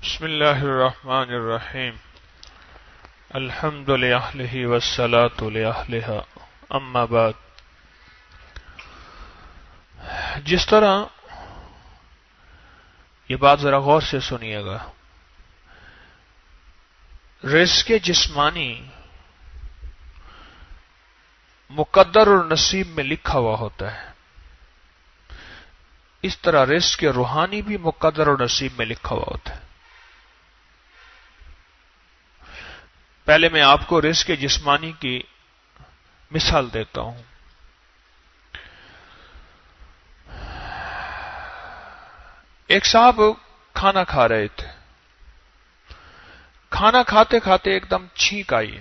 بسم اللہ الرحمن الرحیم الحمد للہ والصلاة لأہلہا اما بعد۔ جس طرح یہ بات ذرا غور سے سنیے گا، رزق جسمانی مقدر اور نصیب میں لکھا ہوا ہوتا ہے، اس طرح رزق روحانی بھی مقدر اور نصیب میں لکھا ہوا ہوتا ہے۔ پہلے میں آپ کو رزق جسمانی کی مثال دیتا ہوں۔ ایک صاحب کھانا کھا رہے تھے، کھانا کھاتے کھاتے ایک دم چھینک آئی،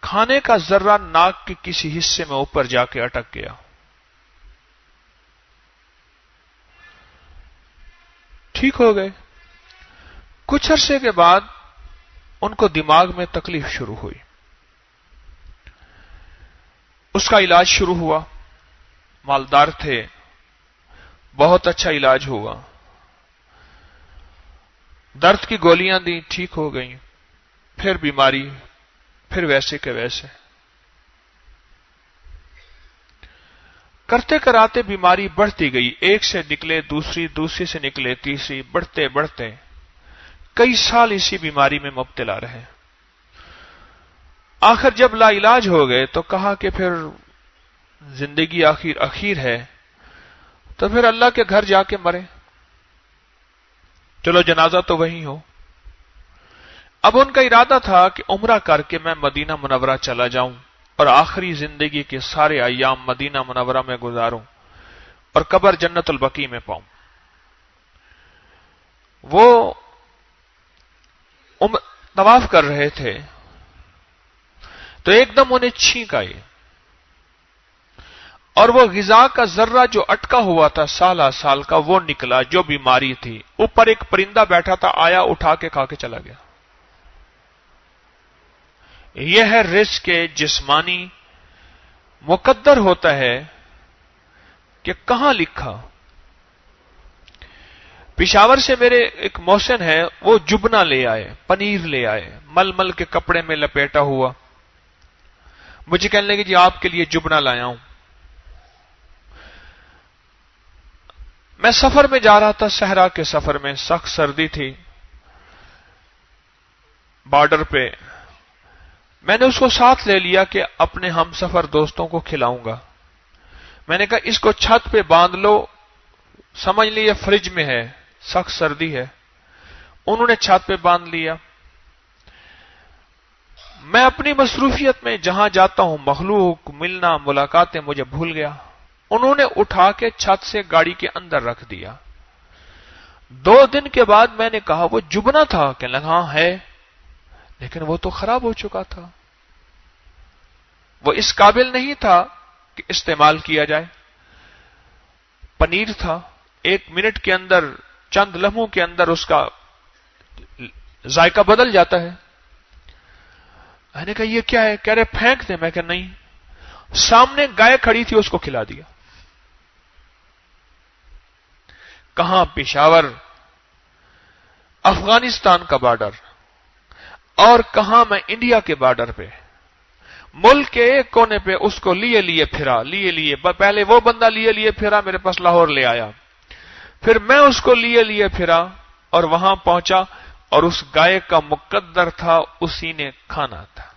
کھانے کا ذرہ ناک کے کسی حصے میں اوپر جا کے اٹک گیا۔ ٹھیک ہو گئے۔ کچھ عرصے کے بعد ان کو دماغ میں تکلیف شروع ہوئی، اس کا علاج شروع ہوا، مالدار تھے، بہت اچھا علاج ہوا، درد کی گولیاں دی، ٹھیک ہو گئیں، پھر بیماری، پھر ویسے کے ویسے، کرتے کراتے بیماری بڑھتی گئی، ایک سے نکلے دوسری، دوسری سے نکلے تیسری، بڑھتے بڑھتے کئی سال اسی بیماری میں مبتلا رہے۔ آخر جب لا علاج ہو گئے تو کہا کہ پھر زندگی اخیر ہے تو پھر اللہ کے گھر جا کے مرے، چلو جنازہ تو وہیں ہو۔ اب ان کا ارادہ تھا کہ عمرہ کر کے میں مدینہ منورہ چلا جاؤں اور آخری زندگی کے سارے ایام مدینہ منورہ میں گزاروں اور قبر جنت البقیع میں پاؤں۔ وہ طواف کر رہے تھے تو ایک دم انہیں چھینک آئی، اور وہ غذا کا ذرہ جو اٹکا ہوا تھا سالہ سال کا وہ نکلا، جو بیماری تھی۔ اوپر ایک پرندہ بیٹھا تھا، آیا اٹھا کے کھا کے چلا گیا۔ یہ ہے رزق جسمانی مقدر ہوتا ہے کہ کہاں لکھا۔ پشاور سے میرے ایک محسن ہے، وہ جبنا لے آئے، پنیر لے آئے، مل مل کے کپڑے میں لپیٹا ہوا، مجھے کہنے لگے جی آپ کے لیے جبنا لایا ہوں۔ میں سفر میں جا رہا تھا، صحرا کے سفر میں، سخت سردی تھی بارڈر پہ، میں نے اس کو ساتھ لے لیا کہ اپنے ہم سفر دوستوں کو کھلاؤں گا۔ میں نے کہا اس کو چھت پہ باندھ لو، سمجھ لیے فریج میں ہے، سخت سردی ہے۔ انہوں نے چھت پہ باندھ لیا۔ میں اپنی مصروفیت میں جہاں جاتا ہوں، مخلوق ملنا ملاقاتیں مجھے بھول گیا۔ انہوں نے اٹھا کے چھت سے گاڑی کے اندر رکھ دیا۔ 2 دن کے بعد میں نے کہا وہ جبنا تھا، کہ لگا ہاں ہے، لیکن وہ تو خراب ہو چکا تھا، وہ اس قابل نہیں تھا کہ استعمال کیا جائے۔ پنیر تھا، 1 منٹ کے اندر، چند لمحوں کے اندر اس کا ذائقہ بدل جاتا ہے۔ میں نے کہا یہ کیا ہے؟ کہہ رہے پھینک دیں۔ میں کہا نہیں، سامنے گائے کھڑی تھی، اس کو کھلا دیا۔ کہاں؟ پشاور، افغانستان کا بارڈر، اور کہاں میں انڈیا کے بارڈر پہ، ملک کے ایک کونے پہ اس کو لیے پھرا، پہلے وہ بندہ لیے پھرا، میرے پاس لاہور لے آیا، پھر میں اس کو لیے پھرا اور وہاں پہنچا، اور اس گائے کا مقدر تھا، اسی نے کھانا تھا۔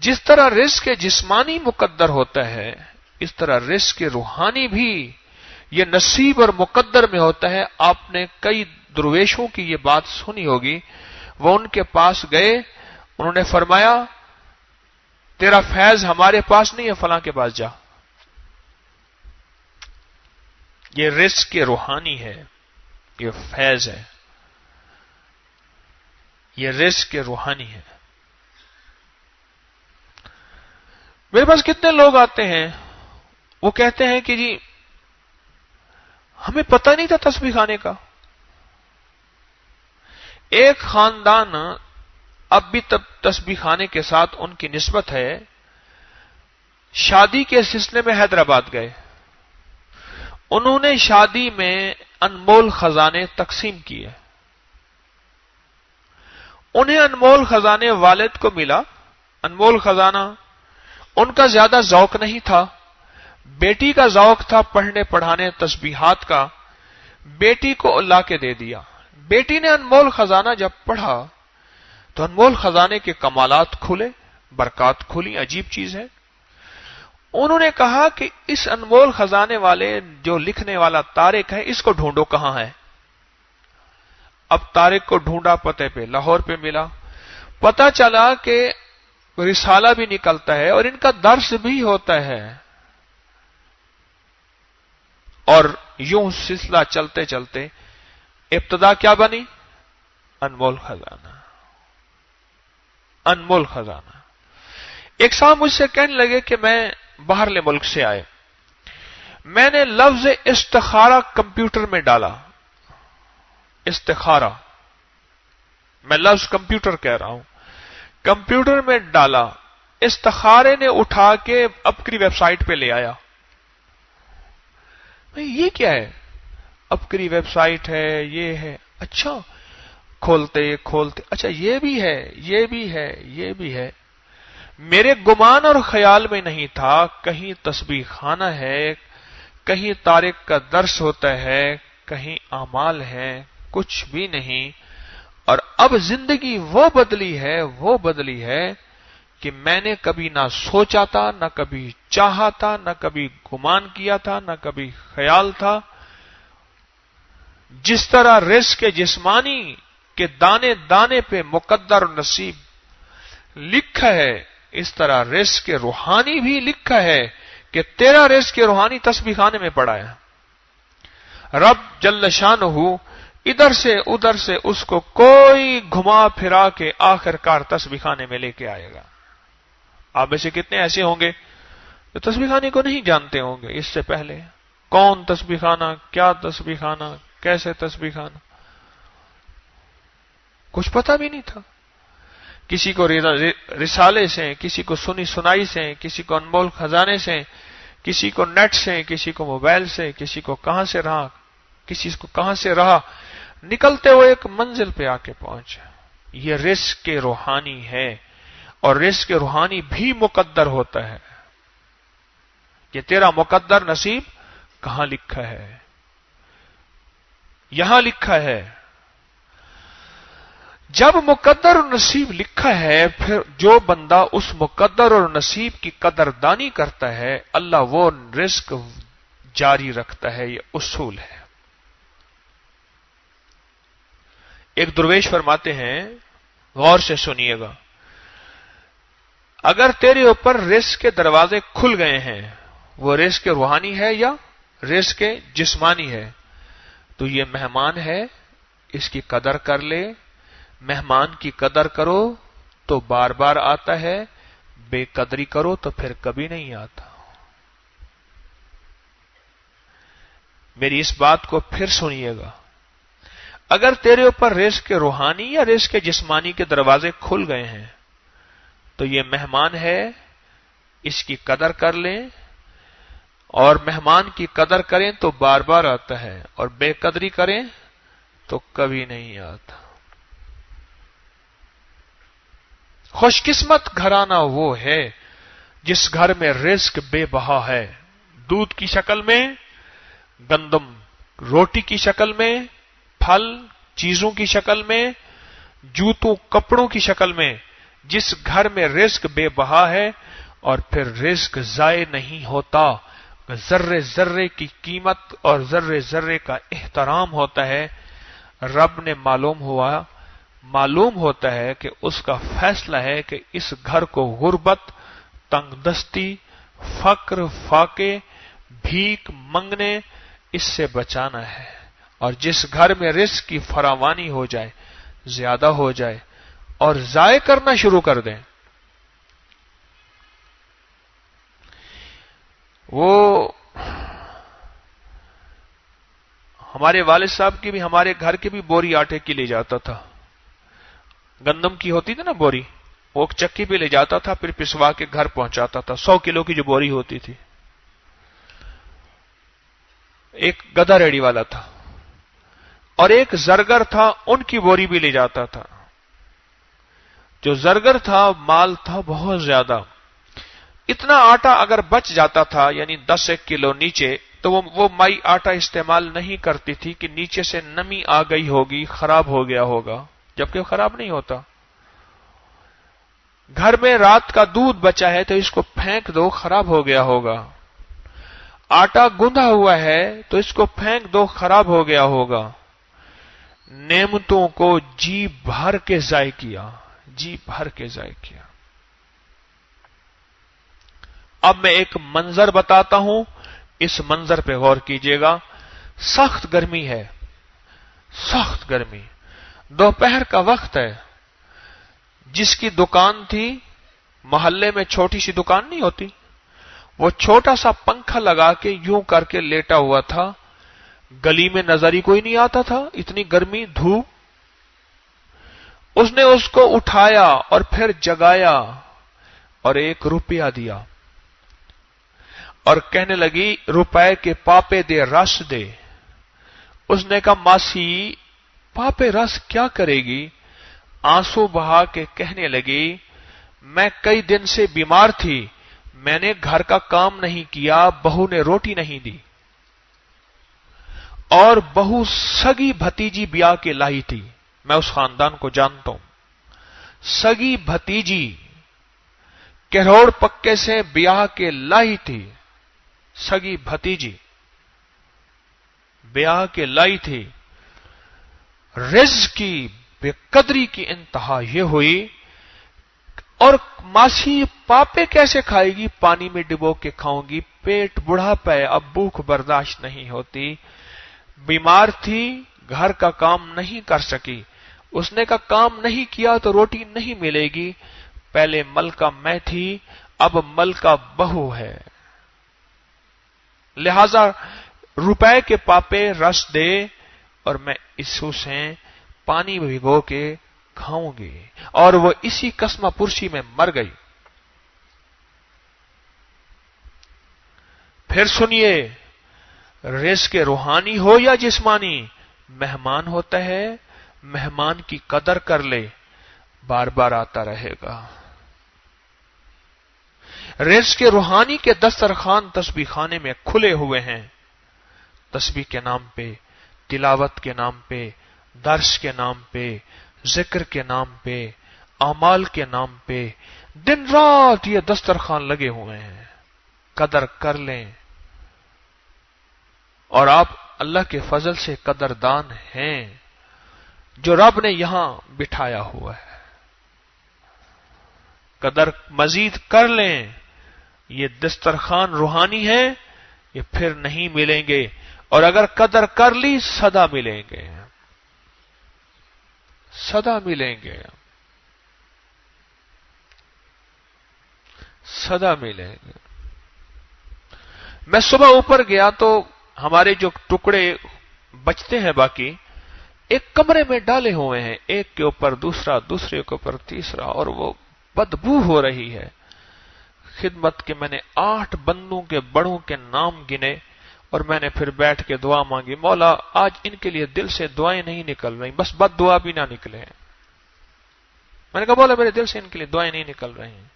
جس طرح رزق جسمانی مقدر ہوتا ہے، اس طرح رزق روحانی بھی یہ نصیب اور مقدر میں ہوتا ہے۔ آپ نے کئی درویشوں کی یہ بات سنی ہوگی، وہ ان کے پاس گئے، انہوں نے فرمایا تیرا فیض ہمارے پاس نہیں ہے، فلاں کے پاس جا۔ یہ رزق روحانی ہے، یہ فیض ہے، یہ رزق روحانی ہے۔ میرے پاس کتنے لوگ آتے ہیں، وہ کہتے ہیں کہ جی ہمیں پتہ نہیں تھا تسبیح کھانے کا۔ ایک خاندان اب بھی تسبیح خانے کے ساتھ ان کی نسبت ہے، شادی کے سلسلے میں حیدرآباد گئے، انہوں نے شادی میں انمول خزانے تقسیم کیے. انہیں انمول خزانے والد کو ملا. انمول خزانہ ان کا زیادہ ذوق نہیں تھا. بیٹی کا ذوق تھا پڑھنے پڑھانے تسبیحات کا. بیٹی کو لا کے دے دیا. بیٹی نے انمول خزانہ جب پڑھا تو انمول خزانے کے کمالات کھلے، برکات کھلی. عجیب چیز ہے. انہوں نے کہا کہ اس انمول خزانے والے جو لکھنے والا طارق ہے، اس کو ڈھونڈو کہاں ہے. اب طارق کو ڈھونڈا، پتے پہ لاہور پہ ملا. پتا چلا کہ رسالہ بھی نکلتا ہے اور ان کا درس بھی ہوتا ہے. اور یوں سلسلہ چلتے چلتے ابتدا کیا بنی؟ انمول خزانہ. انمول خزانہ. ایک صاحب مجھ سے کہنے لگے کہ میں باہرلے ملک سے آئے، میں نے لفظ استخارہ کمپیوٹر میں ڈالا. استخارہ، میں لفظ کمپیوٹر کہہ رہا ہوں، کمپیوٹر میں ڈالا. استخارے نے اٹھا کے اپکری ویب سائٹ پہ لے آیا. یہ کیا ہے؟ اپکری ویب سائٹ ہے، یہ ہے. اچھا، کھولتے کھولتے اچھا یہ بھی ہے، یہ بھی ہے، یہ بھی ہے. میرے گمان اور خیال میں نہیں تھا کہیں تسبیح خانہ ہے، کہیں طارق کا درس ہوتا ہے، کہیں اعمال ہیں. کچھ بھی نہیں. اور اب زندگی وہ بدلی ہے کہ میں نے کبھی نہ سوچا تھا، نہ کبھی چاہا تھا، نہ کبھی گمان کیا تھا، نہ کبھی خیال تھا. جس طرح رزق جسمانی کے دانے دانے پہ مقدر نصیب لکھا ہے، اس طرح رزق روحانی بھی لکھا ہے کہ تیرا رزق روحانی تسبیح خانے میں پڑا ہے. رب جل شانہ ادھر سے ادھر سے اس کو کوئی گھما پھرا کے آخر کار تسبیح خانے میں لے کے آئے گا. آپ میں سے کتنے ایسے ہوں گے جو تسبیح خانے کو نہیں جانتے ہوں گے؟ اس سے پہلے کون تسبیح خانہ، کیا تسبیح خانہ، کیسے تسبیح خانہ، کچھ پتہ بھی نہیں تھا. کسی کو رسالے سے، کسی کو سنی سنائی سے، کسی کو انمول خزانے سے، کسی کو نیٹ سے، کسی کو موبائل سے، کسی کو کہاں سے رہا، کسی کو کہاں سے رہا، نکلتے ہوئے ایک منزل پہ آ کے پہنچا. یہ رزق روحانی ہے. اور رزق روحانی بھی مقدر ہوتا ہے کہ تیرا مقدر نصیب کہاں لکھا ہے؟ یہاں لکھا ہے. جب مقدر اور نصیب لکھا ہے، پھر جو بندہ اس مقدر اور نصیب کی قدردانی کرتا ہے، اللہ وہ رزق جاری رکھتا ہے. یہ اصول ہے. ایک درویش فرماتے ہیں، غور سے سنیے گا، اگر تیرے اوپر رزق کے دروازے کھل گئے ہیں، وہ رزق روحانی ہے یا رزق جسمانی ہے، تو یہ مہمان ہے، اس کی قدر کر لے. مہمان کی قدر کرو تو بار بار آتا ہے، بے قدری کرو تو پھر کبھی نہیں آتا. میری اس بات کو پھر سنیے گا، اگر تیرے اوپر رزق روحانی یا رزق جسمانی کے دروازے کھل گئے ہیں تو یہ مہمان ہے، اس کی قدر کر لیں. اور مہمان کی قدر کریں تو بار بار آتا ہے، اور بے قدری کریں تو کبھی نہیں آتا. خوش قسمت گھرانہ وہ ہے جس گھر میں رزق بے بہا ہے. دودھ کی شکل میں، گندم روٹی کی شکل میں، پھل چیزوں کی شکل میں، جوتوں کپڑوں کی شکل میں. جس گھر میں رزق بے بہا ہے اور پھر رزق ضائع نہیں ہوتا، ذرے ذرے کی قیمت اور ذرے ذرے کا احترام ہوتا ہے، رب نے معلوم ہوتا ہے کہ اس کا فیصلہ ہے کہ اس گھر کو غربت، تنگ دستی، فقر، فاقے، بھیک منگنے، اس سے بچانا ہے. اور جس گھر میں رزق کی فراوانی ہو جائے، زیادہ ہو جائے اور ضائع کرنا شروع کر دیں، وہ ہمارے والد صاحب کی بھی، ہمارے گھر کی بھی بوری آٹے کی لے جاتا تھا. گندم کی ہوتی تھی نا بوری، وہ چکی پہ لے جاتا تھا، پھر پسوا کے گھر پہنچاتا تھا. 100 کلو کی جو بوری ہوتی تھی. ایک گدھا ریڑی والا تھا اور ایک زرگر تھا، ان کی بوری بھی لے جاتا تھا۔ جو زرگر تھا مال تھا بہت زیادہ، اتنا آٹا اگر بچ جاتا تھا یعنی 10 کلو نیچے، تو وہ مائی آٹا استعمال نہیں کرتی تھی کہ نیچے سے نمی آ گئی ہوگی، خراب ہو گیا ہوگا، جبکہ وہ خراب نہیں ہوتا۔ گھر میں رات کا دودھ بچا ہے تو اس کو پھینک دو، خراب ہو گیا ہوگا۔ آٹا گوندھا ہوا ہے تو اس کو پھینک دو، خراب ہو گیا ہوگا۔ نعمتوں کو جی بھر کے ضائع کیا، جی بھر کے ضائع کیا۔ اب میں ایک منظر بتاتا ہوں، اس منظر پہ غور کیجیے گا۔ سخت گرمی ہے، سخت گرمی، دوپہر کا وقت ہے۔ جس کی دکان تھی، محلے میں چھوٹی سی دکان نہیں ہوتی، وہ چھوٹا سا پنکھا لگا کے یوں کر کے لیٹا ہوا تھا، گلی میں نظر ہی کوئی نہیں آتا تھا، اتنی گرمی، دھوپ۔ اس نے اس کو اٹھایا اور پھر جگایا اور 1 روپیہ دیا اور کہنے لگی روپے کے پاپے دے، رس دے۔ اس نے کہا ماسی پاپے رس کیا کرے گی؟ آنسو بہا کے کہنے لگی میں کئی دن سے بیمار تھی، میں نے گھر کا کام نہیں کیا، بہو نے روٹی نہیں دی، اور بہو سگی بھتیجی بیاہ کے لائی تھی۔ میں اس خاندان کو جانتا ہوں، سگی بھتیجی کروڑ پکے سے بیاہ کے لائی تھی، سگی بھتیجی بیاہ کے لائی تھی۔ رزق کی بے قدری کی انتہا یہ ہوئی، اور ماسی پاپے کیسے کھائے گی؟ پانی میں ڈبو کے کھاؤں گی، پیٹ بڑھاپا ہے، اب بھوک برداشت نہیں ہوتی، بیمار تھی، گھر کا کام نہیں کر سکی۔ اس نے کہا کام نہیں کیا تو روٹی نہیں ملے گی، پہلے ملکہ میں تھی، اب ملکہ بہو ہے، لہذا روپے کے پاپے رس دے اور میں اسو سے پانی بھگو کے کھاؤں گی۔ اور وہ اسی قسمہ پرسی میں مر گئی۔ پھر سنیے، رزق روحانی ہو یا جسمانی، مہمان ہوتا ہے، مہمان کی قدر کر لے، بار بار آتا رہے گا۔ رزق روحانی کے دسترخوان تسبیح خانے میں کھلے ہوئے ہیں، تسبیح کے نام پہ، تلاوت کے نام پہ، درس کے نام پہ، ذکر کے نام پہ، اعمال کے نام پہ، دن رات یہ دسترخوان لگے ہوئے ہیں، قدر کر لیں۔ اور آپ اللہ کے فضل سے قدردان ہیں جو رب نے یہاں بٹھایا ہوا ہے، قدر مزید کر لیں۔ یہ دسترخوان روحانی ہے، یہ پھر نہیں ملیں گے، اور اگر قدر کر لی سدا ملیں گے، سدا ملیں گے، سدا ملیں گے۔ میں صبح اوپر گیا تو ہمارے جو ٹکڑے بچتے ہیں باقی، ایک کمرے میں ڈالے ہوئے ہیں، ایک کے اوپر دوسرا، دوسرے کے اوپر تیسرا، اور وہ بدبو ہو رہی ہے۔ خدمت کے میں نے 8 بندوں کے بڑوں کے نام گنے، اور میں نے پھر بیٹھ کے دعا مانگی، مولا آج ان کے لیے دل سے دعائیں نہیں نکل رہی، بس بد دعا بھی نہ نکلے۔ میں نے کہا مولا میرے دل سے ان کے لیے دعائیں نہیں نکل رہی ہیں۔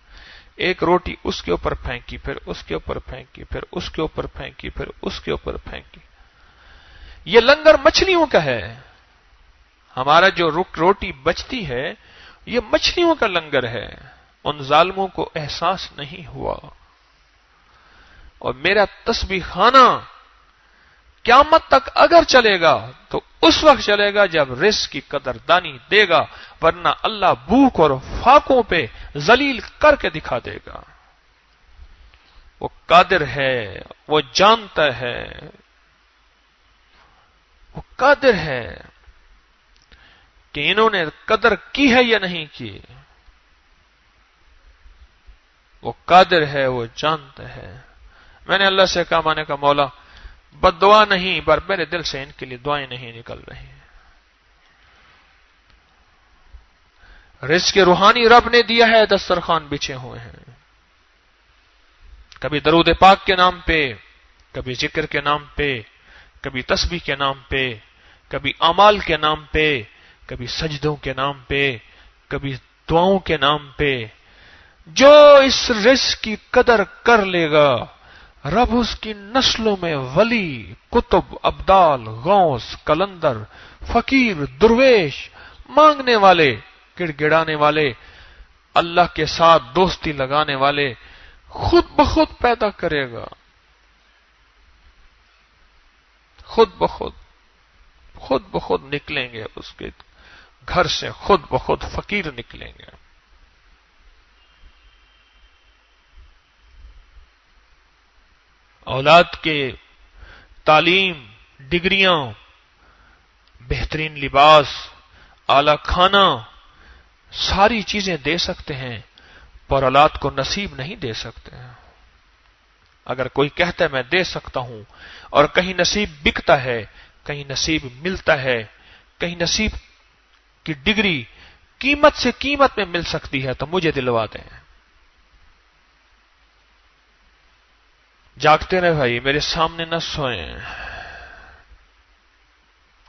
ایک روٹی اس کے اوپر پھینکی، پھر اس کے اوپر پھینکی، پھر اس کے اوپر پھینکی، پھر اس کے اوپر پھینکی۔ یہ لنگر مچھلیوں کا ہے، ہمارا جو روٹی بچتی ہے یہ مچھلیوں کا لنگر ہے۔ ان ظالموں کو احساس نہیں ہوا۔ اور میرا تسبیح خانہ قیامت تک اگر چلے گا تو اس وقت چلے گا جب رزق کی قدردانی دے گا، ورنہ اللہ بھوک اور فاقوں پہ ذلیل کر کے دکھا دے گا۔ وہ قادر ہے، وہ جانتا ہے، وہ قادر ہے کہ انہوں نے قدر کی ہے یا نہیں کی۔ وہ قادر ہے، وہ جانتا ہے۔ میں نے اللہ سے کہا، میں نے کہا مولا بد دعا نہیں، پر میرے دل سے ان کے لیے دعائیں نہیں نکل رہی۔ رزق روحانی رب نے دیا ہے، دسترخوان بچھے ہوئے ہیں، کبھی درود پاک کے نام پہ، کبھی ذکر کے نام پہ، کبھی تسبیح کے نام پہ، کبھی اعمال کے نام پہ، کبھی سجدوں کے نام پہ، کبھی دعاؤں کے نام پہ۔ جو اس رزق کی قدر کر لے گا، رب اس کی نسلوں میں ولی، کتب، ابدال، غوث، کلندر، فقیر، درویش، مانگنے والے، گڑ گڑانے والے، اللہ کے ساتھ دوستی لگانے والے خود بخود پیدا کرے گا، خود بخود نکلیں گے اس کے گھر سے، خود بخود فقیر نکلیں گے۔ اولاد کے تعلیم، ڈگریاں، بہترین لباس، اعلی کھانا، ساری چیزیں دے سکتے ہیں، پر اولاد کو نصیب نہیں دے سکتے ہیں۔ اگر کوئی کہتا ہے میں دے سکتا ہوں، اور کہیں نصیب بکتا ہے، کہیں نصیب ملتا ہے، کہیں نصیب کی ڈگری قیمت سے قیمت میں مل سکتی ہے، تو مجھے دلوا دیں۔ جاگتے رہے بھائی، میرے سامنے نہ سوئیں۔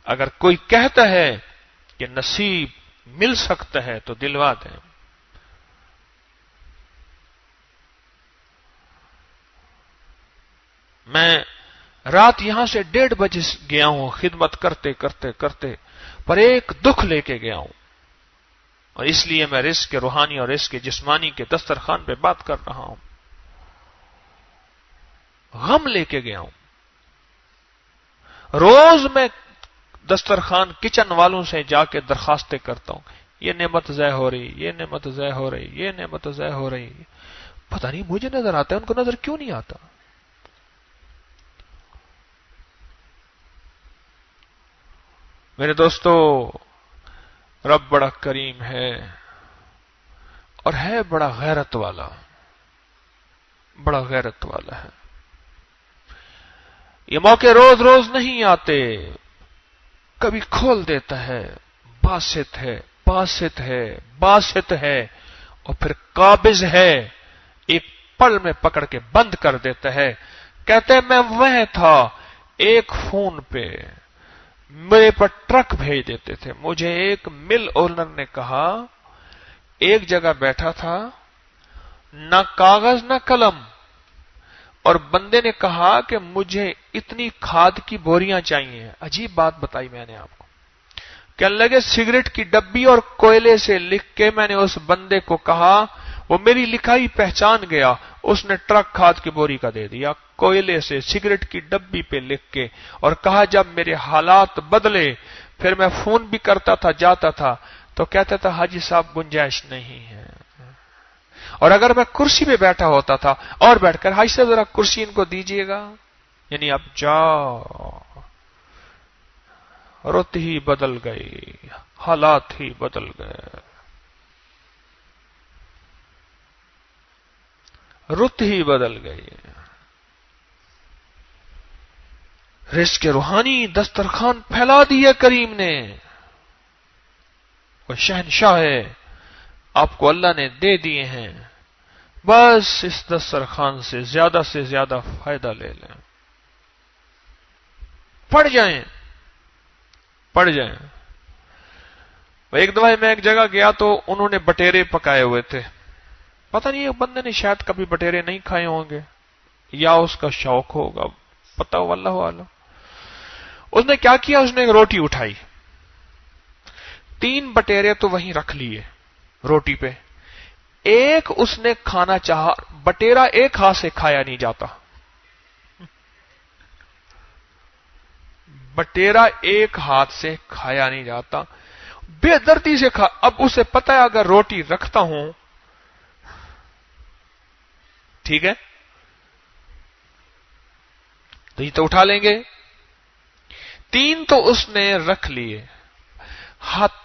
اگر کوئی کہتا ہے کہ نصیب مل سکتا ہے تو دلوا دیں۔ میں رات یہاں سے 1:30 بجے گیا ہوں خدمت کرتے کرتے پر ایک دکھ لے کے گیا ہوں، اور اس لیے میں رزق کے روحانی اور رزق کے جسمانی کے دسترخوان پہ بات کر رہا ہوں۔ غم لے کے گیا ہوں۔ روز میں دسترخوان کچن والوں سے جا کے درخواستیں کرتا ہوں، یہ نعمت ضائع ہو رہی، یہ نعمت ضائع ہو رہی، یہ نعمت ضائع ہو رہی۔ پتہ نہیں مجھے نظر آتا ہے، ان کو نظر کیوں نہیں آتا؟ میرے دوستو، رب بڑا کریم ہے اور ہے بڑا غیرت والا، بڑا غیرت والا ہے۔ یہ موقع روز روز نہیں آتے، کبھی کھول دیتا ہے، باسط ہے، باسط ہے، باسط ہے، اور پھر قابض ہے، ایک پل میں پکڑ کے بند کر دیتا ہے۔ کہتے ہیں میں وہ تھا، ایک فون پہ میرے پر ٹرک بھیج دیتے تھے۔ مجھے ایک مل اونر نے کہا، ایک جگہ بیٹھا تھا، نہ کاغذ نہ قلم، اور بندے نے کہا کہ مجھے اتنی کھاد کی بوریاں چاہیے۔ عجیب بات بتائی میں نے آپ کو، کہنے لگے سگریٹ کی ڈبی اور کوئلے سے لکھ کے میں نے اس بندے کو کہا، وہ میری لکھائی پہچان گیا، اس نے ٹرک کھاد کی بوری کا دے دیا، کوئلے سے سگریٹ کی ڈبی پہ لکھ کے، اور کہا جب میرے حالات بدلے پھر میں فون بھی کرتا تھا، جاتا تھا تو کہتا تھا حاجی صاحب گنجائش نہیں ہے، اور اگر میں کرسی پہ بیٹھا ہوتا تھا اور بیٹھ کر حاجی صاحب ذرا کرسی ان کو دیجیے گا، یعنی اب جاؤ، رت ہی بدل گئی، حالات ہی بدل گئے، رت ہی بدل گئی۔ رزق کے روحانی دسترخوان پھیلا دیا کریم نے، وہ شہنشاہ ہے، آپ کو اللہ نے دے دیے ہیں، بس اس دسترخوان سے زیادہ فائدہ لے لیں، پڑ جائیں۔ ایک دفعہ میں ایک جگہ گیا تو انہوں نے بٹیرے پکائے ہوئے تھے، پتہ نہیں ایک بندے نے شاید کبھی بٹیرے نہیں کھائے ہوں گے یا اس کا شوق ہوگا، پتہ ہو اللہ عالم۔ اس نے کیا کیا، اس نے ایک روٹی اٹھائی، 3 بٹیرے تو وہیں رکھ لیے روٹی پہ، ایک اس نے کھانا چاہا، بٹیرا ایک ہاتھ سے کھایا نہیں جاتا، بٹیرا ایک ہاتھ سے کھایا نہیں جاتا، بے دردی سے کھا۔ اب اسے پتہ ہے اگر روٹی رکھتا ہوں ٹھیک ہے تو یہ تو اٹھا لیں گے، 3 تو اس نے رکھ لیے،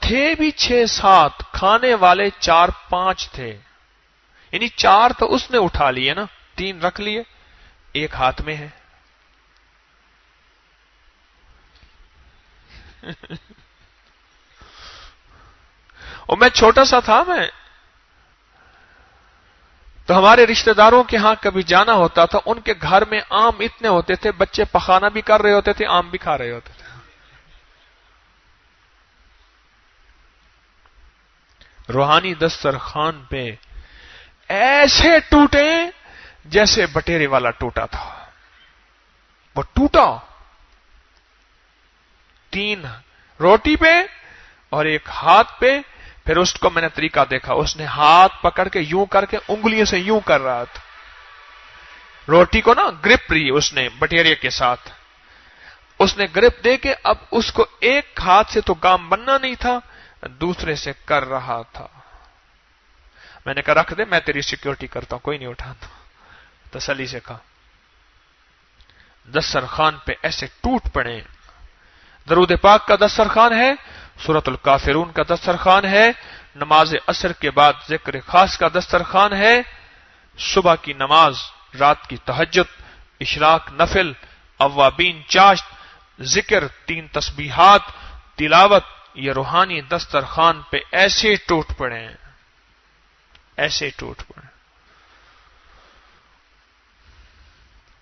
تھے بھی 6-7، کھانے والے 4-5 تھے، یعنی 4 تو اس نے اٹھا لیے نا، 3 رکھ لیے، ایک ہاتھ میں ہے۔ اور میں چھوٹا سا تھا، میں تو ہمارے رشتہ داروں کے ہاں کبھی جانا ہوتا تھا، ان کے گھر میں آم اتنے ہوتے تھے، بچے پخانہ بھی کر رہے ہوتے تھے، آم بھی کھا رہے ہوتے تھے۔ روحانی دسترخوان پہ ایسے ٹوٹے جیسے بٹیرے والا ٹوٹا تھا، وہ ٹوٹا 3 روٹی پہ اور 1 ہاتھ پہ۔ پھر اس کو میں نے طریقہ دیکھا، اس نے ہاتھ پکڑ کے یوں کر کے انگلیوں سے یوں کر رہا تھا، روٹی کو نا گرپ لی اس نے بٹیرے کے ساتھ، اس نے گرپ دے کے اب اس کو 1 ہاتھ سے تو کام بننا نہیں تھا، دوسرے سے کر رہا تھا۔ میں نے کہا رکھ دے، میں تیری سیکیورٹی کرتا ہوں، کوئی نہیں اٹھاتا، تسلی سے کہا۔ دسترخوان پہ ایسے ٹوٹ پڑے۔ درود پاک کا دسترخوان ہے، سورۃ الکافرون کا دسترخوان ہے، نماز عصر کے بعد ذکر خاص کا دسترخوان ہے، صبح کی نماز، رات کی تہجد، اشراق نفل، اوابین چاشت، ذکر، 3 تسبیحات، تلاوت، یہ روحانی دسترخوان پہ ایسے ٹوٹ پڑے ہیں، ایسے ٹوٹ پڑے،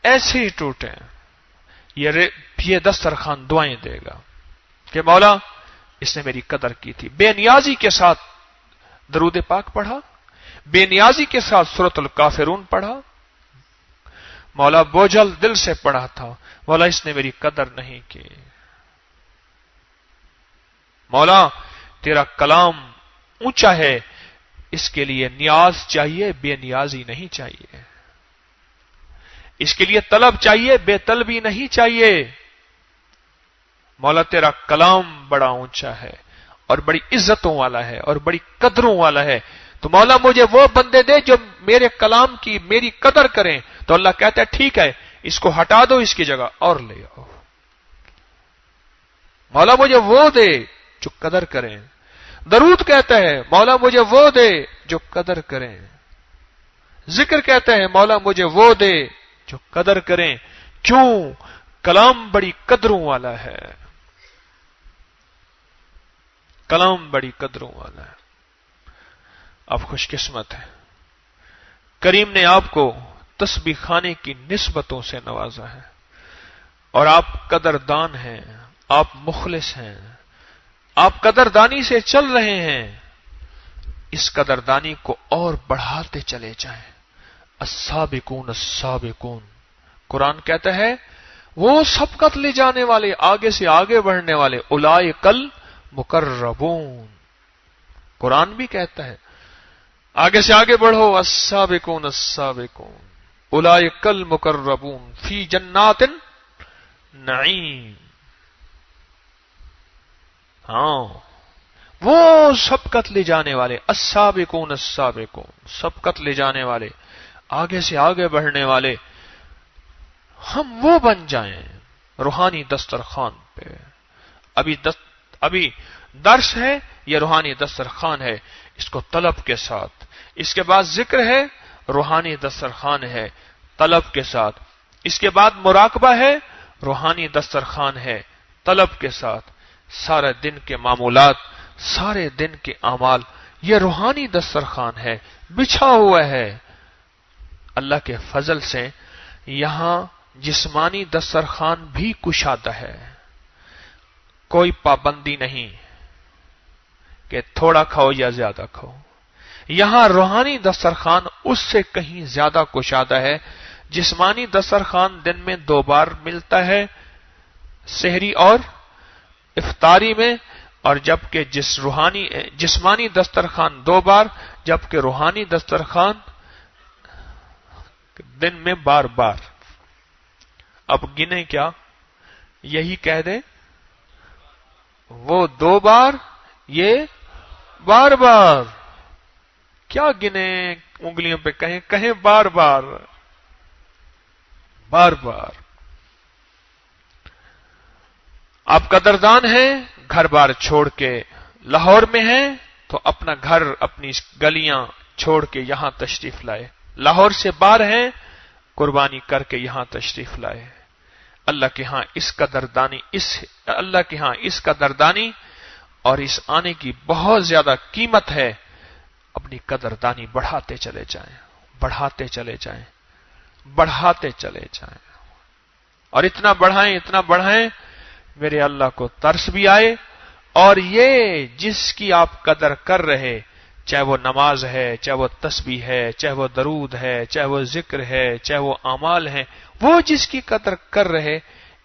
ایسے ہی ٹوٹے۔ یہ دسترخوان دعائیں دے گا کہ مولا اس نے میری قدر کی تھی، بے نیازی کے ساتھ درود پاک پڑھا، بے نیازی کے ساتھ سورۃ الکافرون پڑھا، مولا بوجھل دل سے پڑھا تھا، مولا اس نے میری قدر نہیں کی، مولا تیرا کلام اونچا ہے، اس کے لیے نیاز چاہیے، بے نیازی نہیں چاہیے، اس کے لیے طلب چاہیے، بے طلبی نہیں چاہیے، مولا تیرا کلام بڑا اونچا ہے اور بڑی عزتوں والا ہے اور بڑی قدروں والا ہے، تو مولا مجھے وہ بندے دے جو میرے کلام کی میری قدر کریں۔ تو اللہ کہتا ہے ٹھیک ہے، اس کو ہٹا دو، اس کی جگہ اور لے آؤ۔ مولا مجھے وہ دے جو قدر کریں۔ درود کہتا ہے مولا مجھے وہ دے جو قدر کریں۔ ذکر کہتا ہے مولا مجھے وہ دے جو قدر کریں، کیوں؟ کلام بڑی قدروں والا ہے، کلام بڑی قدروں والا ہے۔ آپ خوش قسمت ہیں، کریم نے آپ کو تسبیح خانے کی نسبتوں سے نوازا ہے، اور آپ قدردان ہیں، آپ مخلص ہیں، آپ قدردانی سے چل رہے ہیں، اس قدردانی کو اور بڑھاتے چلے جائیں۔ السابقون السابقون، قرآن کہتا ہے وہ سبقت لے جانے والے، آگے سے آگے بڑھنے والے، اولئک المقربون، قرآن بھی کہتا ہے آگے سے آگے بڑھو، السابقون السابقون اولئک المقربون فی جنات النعیم۔ ہاں، وہ سبقت لے جانے والے، السابقون السابقون، سبقت لے جانے والے، آگے سے آگے بڑھنے والے، ہم وہ بن جائیں روحانی دسترخوان پہ۔ ابھی درس ہے، یہ روحانی دسترخوان ہے، اس کو طلب کے ساتھ، اس کے بعد ذکر ہے، روحانی دسترخوان ہے طلب کے ساتھ، اس کے بعد مراقبہ ہے، روحانی دسترخوان ہے طلب کے ساتھ، سارے دن کے معمولات، سارے دن کے اعمال، یہ روحانی دسترخوان ہے، بچھا ہوا ہے۔ اللہ کے فضل سے یہاں جسمانی دسترخوان بھی کشادہ ہے، کوئی پابندی نہیں کہ تھوڑا کھاؤ یا زیادہ کھاؤ، یہاں روحانی دسترخوان اس سے کہیں زیادہ کشادہ ہے۔ جسمانی دسترخوان دن میں 2 بار ملتا ہے، سحری اور افطاری میں، اور جبکہ جسمانی دسترخوان 2 بار، جبکہ روحانی دسترخوان دن میں بار بار۔ اب گنے کیا؟ یہی کہہ دیں وہ 2 بار، یہ بار بار، کیا گنے انگلیوں پہ، کہیں بار بار، بار بار۔ آپ قدردان ہیں، گھر بار چھوڑ کے لاہور میں ہیں تو اپنا گھر، اپنی گلیاں چھوڑ کے یہاں تشریف لائے، لاہور سے باہر ہیں قربانی کر کے یہاں تشریف لائے۔ اللہ کے ہاں اس قدردانی اور اس آنے کی بہت زیادہ قیمت ہے، اپنی قدردانی بڑھاتے چلے جائیں، بڑھاتے چلے جائیں، بڑھاتے چلے جائیں، اور اتنا بڑھائیں میرے اللہ کو ترس بھی آئے، اور یہ جس کی آپ قدر کر رہے، چاہے وہ نماز ہے، چاہے وہ تسبیح ہے، چاہے وہ درود ہے، چاہے وہ ذکر ہے، چاہے وہ اعمال ہیں، وہ جس کی قدر کر رہے،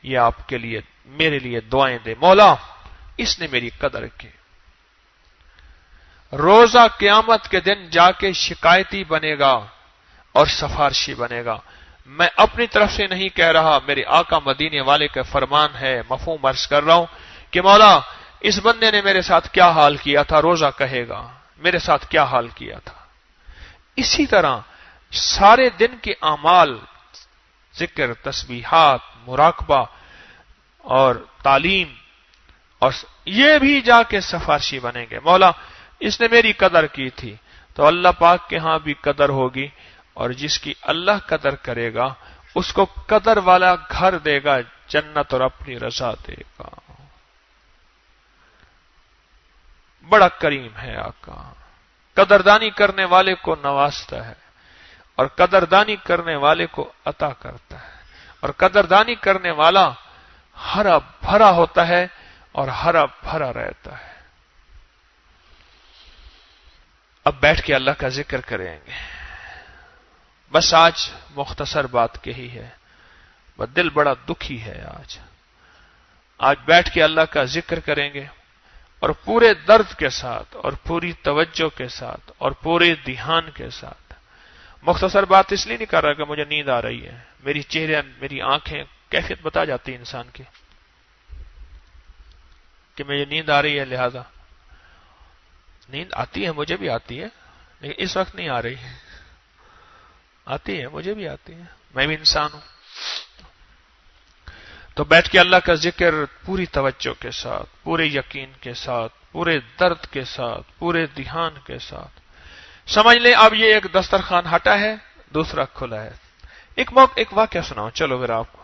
یہ آپ کے لیے، میرے لیے دعائیں دے، مولا اس نے میری قدر کی۔ روزہ قیامت کے دن جا کے شکایتی بنے گا اور سفارشی بنے گا۔ میں اپنی طرف سے نہیں کہہ رہا، میرے آقا مدینے والے کا فرمان ہے، مفہوم عرض کر رہا ہوں کہ مولا اس بندے نے میرے ساتھ کیا حال کیا تھا، روزہ کہے گا میرے ساتھ کیا حال کیا تھا۔ اسی طرح سارے دن کے اعمال، ذکر، تسبیحات، مراقبہ اور تعلیم، اور یہ بھی جا کے سفارشی بنیں گے، مولا اس نے میری قدر کی تھی، تو اللہ پاک کے ہاں بھی قدر ہوگی، اور جس کی اللہ قدر کرے گا اس کو قدر والا گھر دے گا، جنت، اور اپنی رضا دے گا۔ بڑا کریم ہے آقا، قدردانی کرنے والے کو نوازتا ہے، اور قدردانی کرنے والے کو عطا کرتا ہے، اور قدردانی کرنے والا ہرا بھرا ہوتا ہے اور ہرا بھرا رہتا ہے۔ اب بیٹھ کے اللہ کا ذکر کریں گے، بس آج مختصر بات کہی ہے، بس دل بڑا دکھی ہے آج بیٹھ کے اللہ کا ذکر کریں گے، اور پورے درد کے ساتھ اور پوری توجہ کے ساتھ اور پورے دھیان کے ساتھ۔ مختصر بات اس لیے نہیں کر رہا کہ مجھے نیند آ رہی ہے، میری چہرے، میری آنکھیں کیفیت بتا جاتی ہے انسان کی کہ مجھے نیند آ رہی ہے، لہذا نیند آتی ہے، مجھے بھی آتی ہے، لیکن اس وقت نہیں آ رہی ہے، آتی ہے، مجھے بھی آتی ہے، میں بھی انسان ہوں۔ تو بیٹھ کے اللہ کا ذکر پوری توجہ کے ساتھ، پورے یقین کے ساتھ، پورے درد کے ساتھ، پورے دھیان کے ساتھ سمجھ لیں اب یہ ایک دسترخوان ہٹا ہے، دوسرا کھلا ہے۔ ایک واقعہ سناؤں چلو پھر آپ کو۔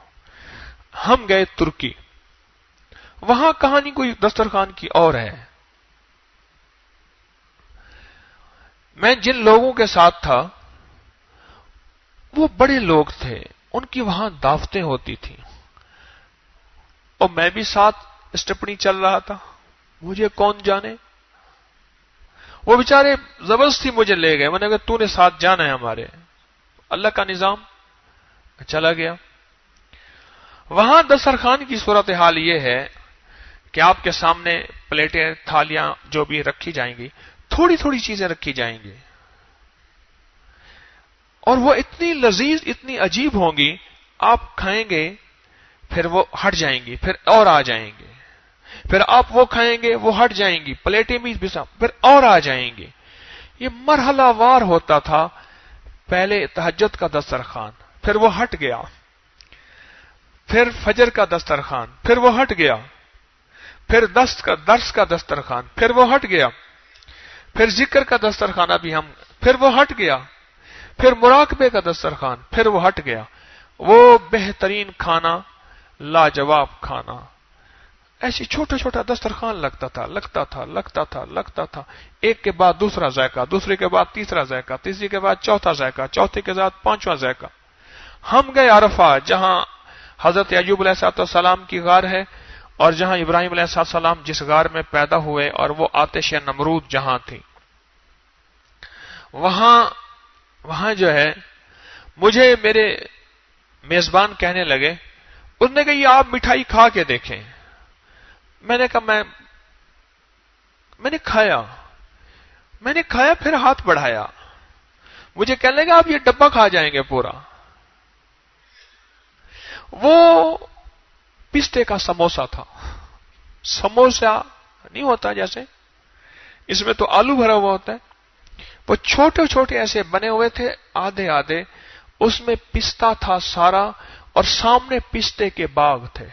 ہم گئے ترکی، وہاں کہانی کوئی دسترخوان کی اور ہے۔ میں جن لوگوں کے ساتھ تھا وہ بڑے لوگ تھے، ان کی وہاں دعوتیں ہوتی تھیں، اور میں بھی ساتھ اسٹپنی چل رہا تھا، مجھے کون جانے، وہ بیچارے زبردستی مجھے لے گئے، میں نے کہا تو نے ساتھ جانا ہے ہمارے، اللہ کا نظام، چلا گیا۔ وہاں دسترخوان کی صورتحال یہ ہے کہ آپ کے سامنے پلیٹیں، تھالیاں جو بھی رکھی جائیں گی، تھوڑی تھوڑی چیزیں رکھی جائیں گی، اور وہ اتنی لذیذ، اتنی عجیب ہوں گی، آپ کھائیں گے پھر وہ ہٹ جائیں گی، پھر اور آ جائیں گے، پھر آپ وہ کھائیں گے وہ ہٹ جائیں گی، پلیٹیں بھی پھر اور آ جائیں گی۔ یہ مرحلہ وار ہوتا تھا۔ پہلے تہجد کا دسترخوان، پھر وہ ہٹ گیا، پھر فجر کا دسترخوان، پھر وہ ہٹ گیا، پھر درس کا دسترخوان، پھر وہ ہٹ گیا، پھر ذکر کا دسترخوان پھر وہ ہٹ گیا، پھر مراقبے کا دسترخوان، پھر وہ ہٹ گیا۔ وہ بہترین کھانا، لاجواب کھانا، ایسی چھوٹا چھوٹا دسترخوان لگتا تھا، ایک کے بعد دوسرا ذائقہ، دوسرے کے بعد تیسرا ذائقہ، تیسری کے بعد چوتھا ذائقہ، چوتھے کے بعد پانچواں ذائقہ۔ ہم گئے عرفہ، جہاں حضرت ایوب علیہ السلام کی غار ہے، اور جہاں ابراہیم علیہ السلام جس غار میں پیدا ہوئے، اور وہ آتش نمرود جہاں تھی، وہاں جو ہے مجھے میرے میزبان کہنے لگے، اس نے کہا یہ آپ مٹھائی کھا کے دیکھیں۔ میں نے کہا میں نے کھایا پھر ہاتھ بڑھایا، مجھے کہنے لگا آپ یہ ڈبہ کھا جائیں گے پورا۔ وہ پستے کا سموسا تھا، سموسا نہیں ہوتا جیسے، اس میں تو آلو بھرا ہوا ہوتا ہے، وہ چھوٹے چھوٹے ایسے بنے ہوئے تھے، آدھے آدھے، اس میں پستہ تھا سارا، اور سامنے پستے کے باغ تھے،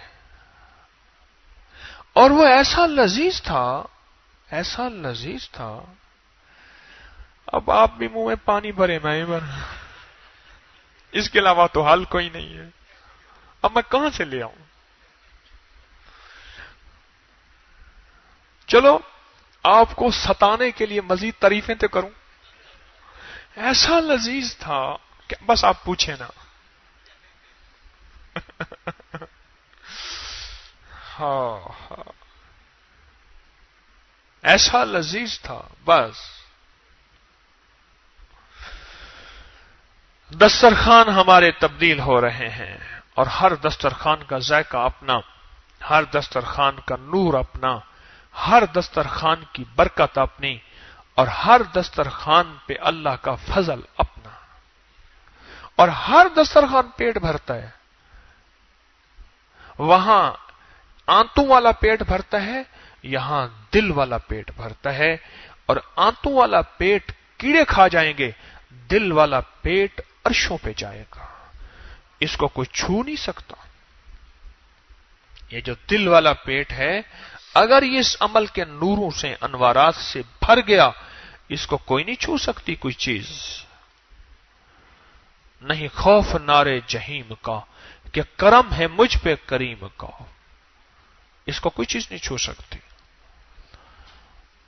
اور وہ ایسا لذیذ تھا، اب آپ بھی منہ میں پانی بھرے، میں اس کے علاوہ تو حل کوئی نہیں ہے، اب میں کہاں سے لے آؤں؟ چلو آپ کو ستانے کے لیے مزید تعریفیں تو کروں، ایسا لذیذ تھا کہ بس آپ پوچھیں نا. ہاں ایسا لذیذ تھا. بس دسترخوان ہمارے تبدیل ہو رہے ہیں اور ہر دسترخوان کا ذائقہ اپنا، ہر دسترخوان کا نور اپنا، ہر دسترخوان کی برکت اپنی، اور ہر دسترخوان پہ اللہ کا فضل اپنا. اور ہر دسترخوان پیٹ بھرتا ہے. وہاں آنتوں والا پیٹ بھرتا ہے، یہاں دل والا پیٹ بھرتا ہے. اور آنتوں والا پیٹ کیڑے کھا جائیں گے، دل والا پیٹ عرشوں پہ جائے گا. اس کو کوئی چھو نہیں سکتا. یہ جو دل والا پیٹ ہے، اگر یہ اس عمل کے نوروں سے، انوارات سے بھر گیا، اس کو کوئی نہیں چھو سکتی کوئی چیز. نہیں خوف نارے جہیم کا کہ کرم ہے مجھ پہ کریم کا، اس کو کوئی چیز نہیں چھو سکتی.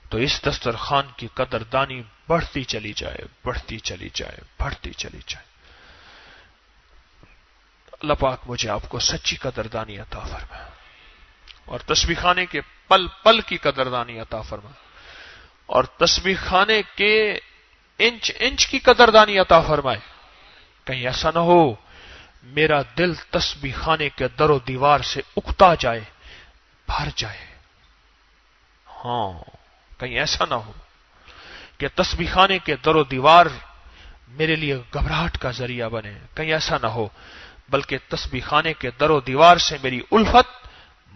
تو اس دسترخوان کی قدردانی بڑھتی چلی جائے، بڑھتی چلی جائے، بڑھتی چلی جائے. اللہ پاک مجھے آپ کو سچی قدردانی عطا فرمائے اور تسبیح خانے کے پل پل کی قدردانی عطا فرمائے اور تسبیح خانے کے انچ انچ کی قدردانی عطا فرمائے. کہیں ایسا نہ ہو میرا دل تسبیح خانے کے در و دیوار سے اکتا جائے، بھر جائے. ہاں کہیں ایسا نہ ہو کہ تسبیح خانے کے در و دیوار میرے لیے گھبراہٹ کا ذریعہ بنے. کہیں ایسا نہ ہو، بلکہ تسبیح خانے کے در و دیوار سے میری الفت،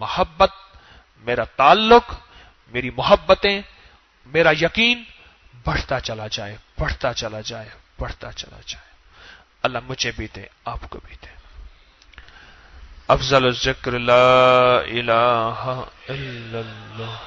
محبت، میرا تعلق، میری محبتیں، میرا یقین بڑھتا چلا جائے، بڑھتا چلا جائے، بڑھتا چلا جائے. اللہ مجھے بھی دے، آپ کو بھی دے. افضل الذکر لا الہ الا اللہ.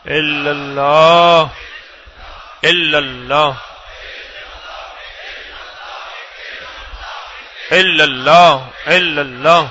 الا اللہ الا اللہ الا اللہ الا اللہ.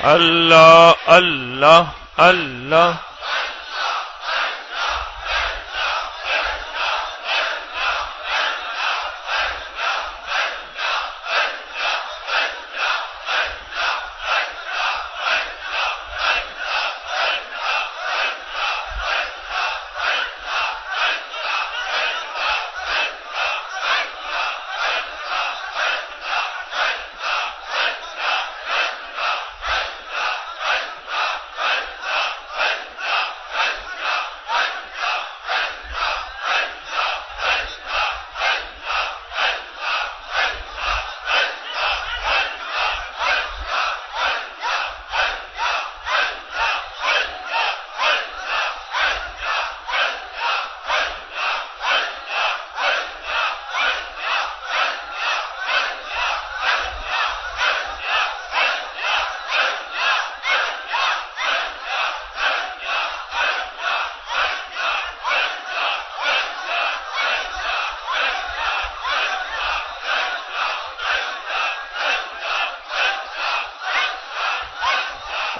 اللہ اللہ اللہ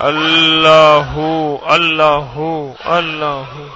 اللہ اللہ اللہ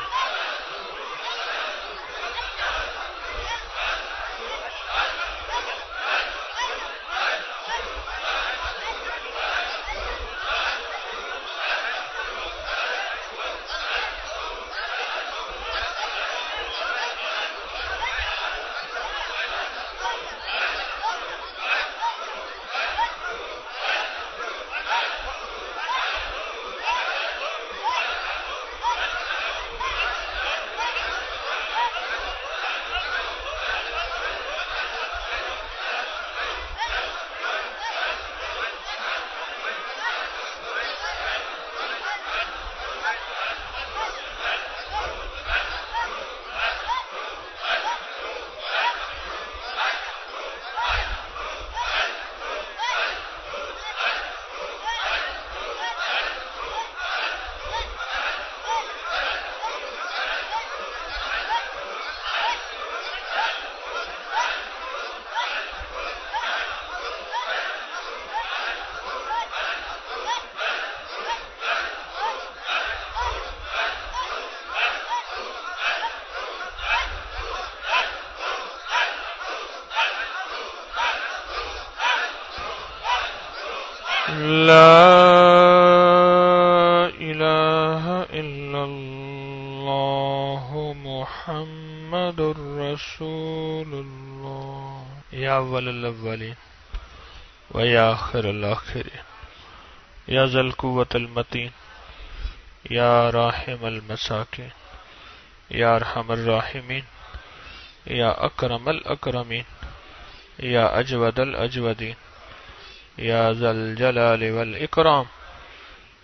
لا الہ الا اللہ محمد رسول اللہ یا اول الاولین و یا آخر الاخرین یا ذا القوة المتین یا راحم المساکین یا ارحم الراحمین یا اکرم الاکرمین یا اجود الاجودین یا ذا الجلال والاکرام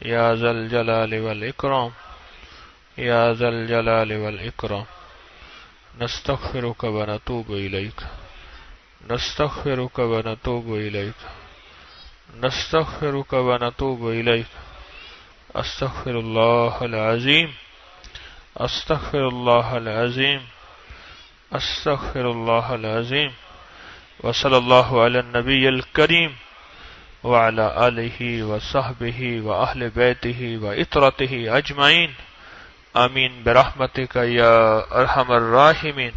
یا ذا الجلال والاکرام یا ذا الجلال والاکرام نستغفرک ونتوب الیک نستغفرک ونتوب الیک نستغفرک ونتوب الیک استغفر اللہ العظیم استغفر اللہ العظیم استغفر اللہ العظیم وصلی اللہ علی النبی الکریم وعلى آلہ وصحبہ وأہل بیتہ وإطرتہ اجمعین آمین برحمتک یا ارحم الراحمین.